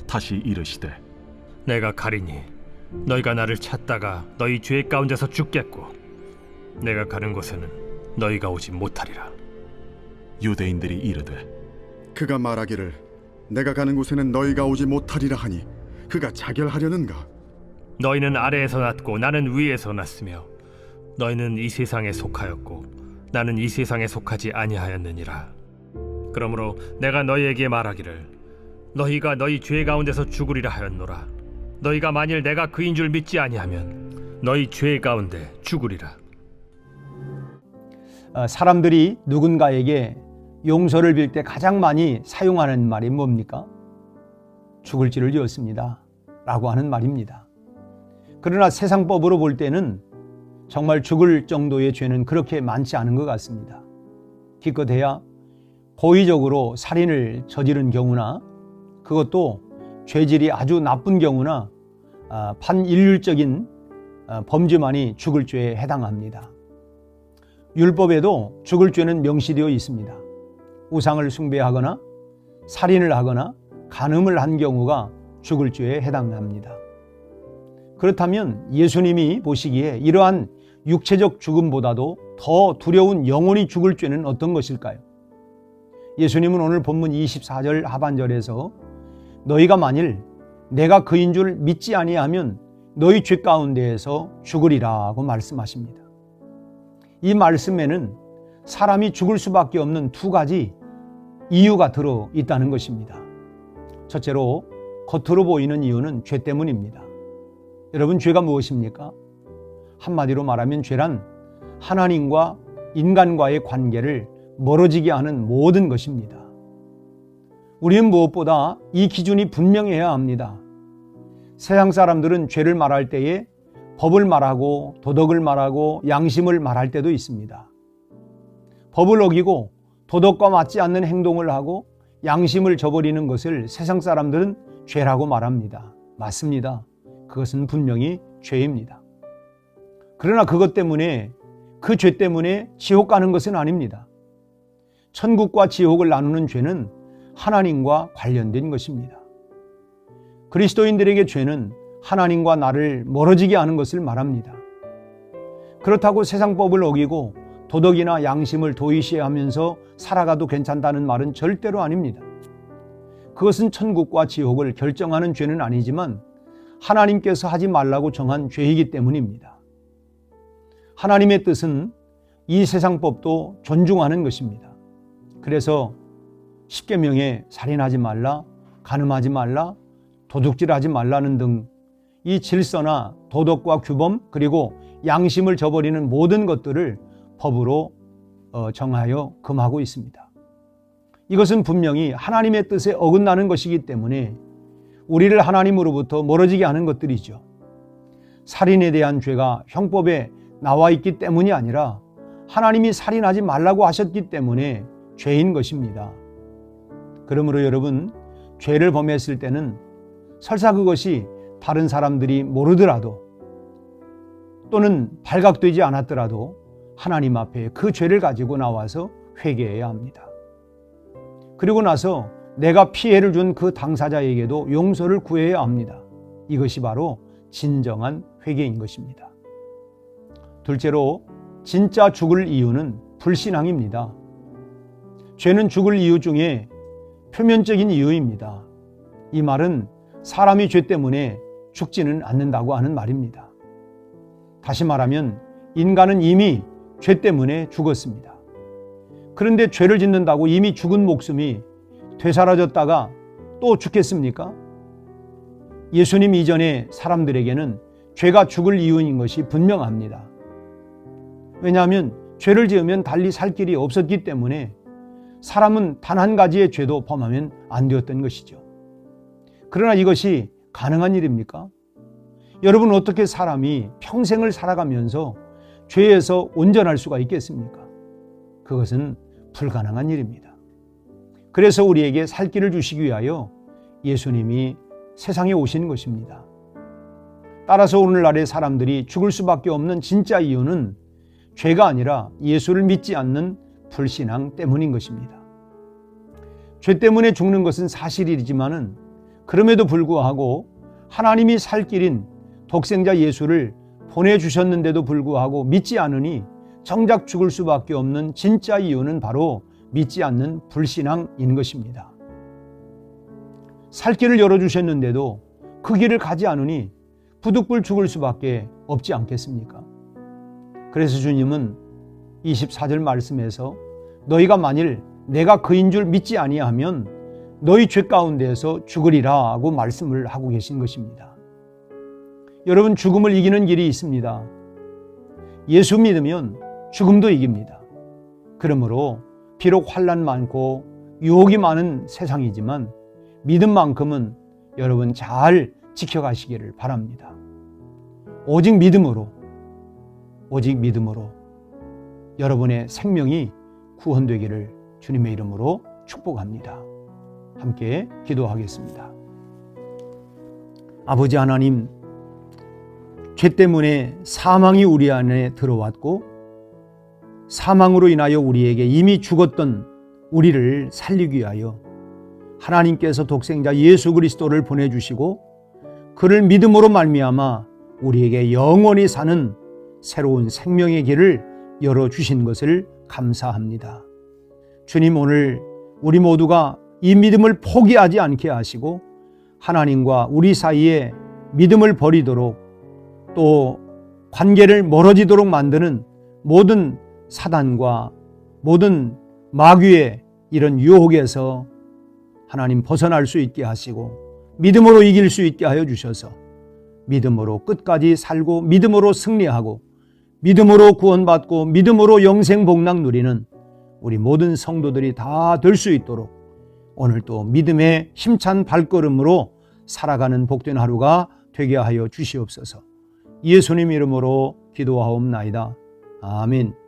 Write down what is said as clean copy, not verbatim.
다시 이르시되 내가 가리니 너희가 나를 찾다가 너희 죄 가운데서 죽겠고 내가 가는 곳에는 너희가 오지 못하리라. 유대인들이 이르되 그가 말하기를 내가 가는 곳에는 너희가 오지 못하리라 하니 그가 자결하려는가? 너희는 아래에서 났고 나는 위에서 났으며 너희는 이 세상에 속하였고 나는 이 세상에 속하지 아니하였느니라. 그러므로 내가 너희에게 말하기를 너희가 너희 죄 가운데서 죽으리라 하였노라. 너희가 만일 내가 그인 줄 믿지 아니하면 너희 죄 가운데 죽으리라. 사람들이 누군가에게 용서를 빌 때 가장 많이 사용하는 말이 뭡니까? 죽을 죄를 지었습니다 라고 하는 말입니다. 그러나 세상법으로 볼 때는 정말 죽을 정도의 죄는 그렇게 많지 않은 것 같습니다. 기껏해야 고의적으로 살인을 저지른 경우나 그것도 죄질이 아주 나쁜 경우나 반인륜적인 범죄만이 죽을 죄에 해당합니다. 율법에도 죽을 죄는 명시되어 있습니다. 우상을 숭배하거나 살인을 하거나 간음을 한 경우가 죽을 죄에 해당합니다. 그렇다면 예수님이 보시기에 이러한 육체적 죽음보다도 더 두려운 영혼이 죽을 죄는 어떤 것일까요? 예수님은 오늘 본문 24절 하반절에서 너희가 만일 내가 그인 줄 믿지 아니하면 너희 죄 가운데에서 죽으리라고 말씀하십니다. 이 말씀에는 사람이 죽을 수밖에 없는 두 가지 이유가 들어 있다는 것입니다. 첫째로 겉으로 보이는 이유는 죄 때문입니다. 여러분, 죄가 무엇입니까? 한마디로 말하면 죄란 하나님과 인간과의 관계를 멀어지게 하는 모든 것입니다. 우리는 무엇보다 이 기준이 분명해야 합니다. 세상 사람들은 죄를 말할 때에 법을 말하고 도덕을 말하고 양심을 말할 때도 있습니다. 법을 어기고 도덕과 맞지 않는 행동을 하고 양심을 저버리는 것을 세상 사람들은 죄라고 말합니다. 맞습니다. 그것은 분명히 죄입니다. 그러나 그것 때문에, 그 죄 때문에 지옥 가는 것은 아닙니다. 천국과 지옥을 나누는 죄는 하나님과 관련된 것입니다. 그리스도인들에게 죄는 하나님과 나를 멀어지게 하는 것을 말합니다. 그렇다고 세상법을 어기고 도덕이나 양심을 도의시하면서 살아가도 괜찮다는 말은 절대로 아닙니다. 그것은 천국과 지옥을 결정하는 죄는 아니지만 하나님께서 하지 말라고 정한 죄이기 때문입니다. 하나님의 뜻은 이 세상법도 존중하는 것입니다. 그래서 십계명에 살인하지 말라, 간음하지 말라, 도둑질하지 말라는 등 이 질서나 도덕과 규범 그리고 양심을 저버리는 모든 것들을 법으로 정하여 금하고 있습니다. 이것은 분명히 하나님의 뜻에 어긋나는 것이기 때문에 우리를 하나님으로부터 멀어지게 하는 것들이죠. 살인에 대한 죄가 형법에 나와 있기 때문이 아니라 하나님이 살인하지 말라고 하셨기 때문에 죄인 것입니다. 그러므로 여러분, 죄를 범했을 때는 설사 그것이 다른 사람들이 모르더라도 또는 발각되지 않았더라도 하나님 앞에 그 죄를 가지고 나와서 회개해야 합니다. 그리고 나서 내가 피해를 준 그 당사자에게도 용서를 구해야 합니다. 이것이 바로 진정한 회개인 것입니다. 둘째로, 진짜 죽을 이유는 불신앙입니다. 죄는 죽을 이유 중에 표면적인 이유입니다. 이 말은 사람이 죄 때문에 죽지는 않는다고 하는 말입니다. 다시 말하면 인간은 이미 죄 때문에 죽었습니다. 그런데 죄를 짓는다고 이미 죽은 목숨이 되살아졌다가 또 죽겠습니까? 예수님 이전의 사람들에게는 죄가 죽을 이유인 것이 분명합니다. 왜냐하면 죄를 지으면 달리 살 길이 없었기 때문에 사람은 단 한 가지의 죄도 범하면 안 되었던 것이죠. 그러나 이것이 가능한 일입니까? 여러분, 어떻게 사람이 평생을 살아가면서 죄에서 온전할 수가 있겠습니까? 그것은 불가능한 일입니다. 그래서 우리에게 살 길을 주시기 위하여 예수님이 세상에 오신 것입니다. 따라서 오늘날의 사람들이 죽을 수밖에 없는 진짜 이유는 죄가 아니라 예수를 믿지 않는 불신앙 때문인 것입니다. 죄 때문에 죽는 것은 사실이지만은 그럼에도 불구하고 하나님이 살 길인 독생자 예수를 보내주셨는데도 불구하고 믿지 않으니 정작 죽을 수밖에 없는 진짜 이유는 바로 믿지 않는 불신앙인 것입니다. 살 길을 열어주셨는데도 그 길을 가지 않으니 부득불 죽을 수밖에 없지 않겠습니까? 그래서 주님은 24절 말씀에서 너희가 만일 내가 그인 줄 믿지 아니하면 너희 죄 가운데에서 죽으리라 하고 말씀을 하고 계신 것입니다. 여러분, 죽음을 이기는 길이 있습니다. 예수 믿으면 죽음도 이깁니다. 그러므로 비록 환난 많고 유혹이 많은 세상이지만 믿음만큼은 여러분 잘 지켜가시기를 바랍니다. 오직 믿음으로 여러분의 생명이 구원되기를 주님의 이름으로 축복합니다. 함께 기도하겠습니다. 아버지 하나님, 죄 때문에 사망이 우리 안에 들어왔고 사망으로 인하여 우리에게 이미 죽었던 우리를 살리기 위하여 하나님께서 독생자 예수 그리스도를 보내주시고 그를 믿음으로 말미암아 우리에게 영원히 사는 새로운 생명의 길을 열어주신 것을 감사합니다. 주님, 오늘 우리 모두가 이 믿음을 포기하지 않게 하시고 하나님과 우리 사이에 믿음을 버리도록 또 관계를 멀어지도록 만드는 모든 사단과 모든 마귀의 이런 유혹에서 하나님 벗어날 수 있게 하시고 믿음으로 이길 수 있게 하여 주셔서 믿음으로 끝까지 살고 믿음으로 승리하고 믿음으로 구원받고 믿음으로 영생 복락 누리는 우리 모든 성도들이 다 될 수 있도록 오늘 또 믿음의 힘찬 발걸음으로 살아가는 복된 하루가 되게 하여 주시옵소서. 예수님 이름으로 기도하옵나이다. 아멘.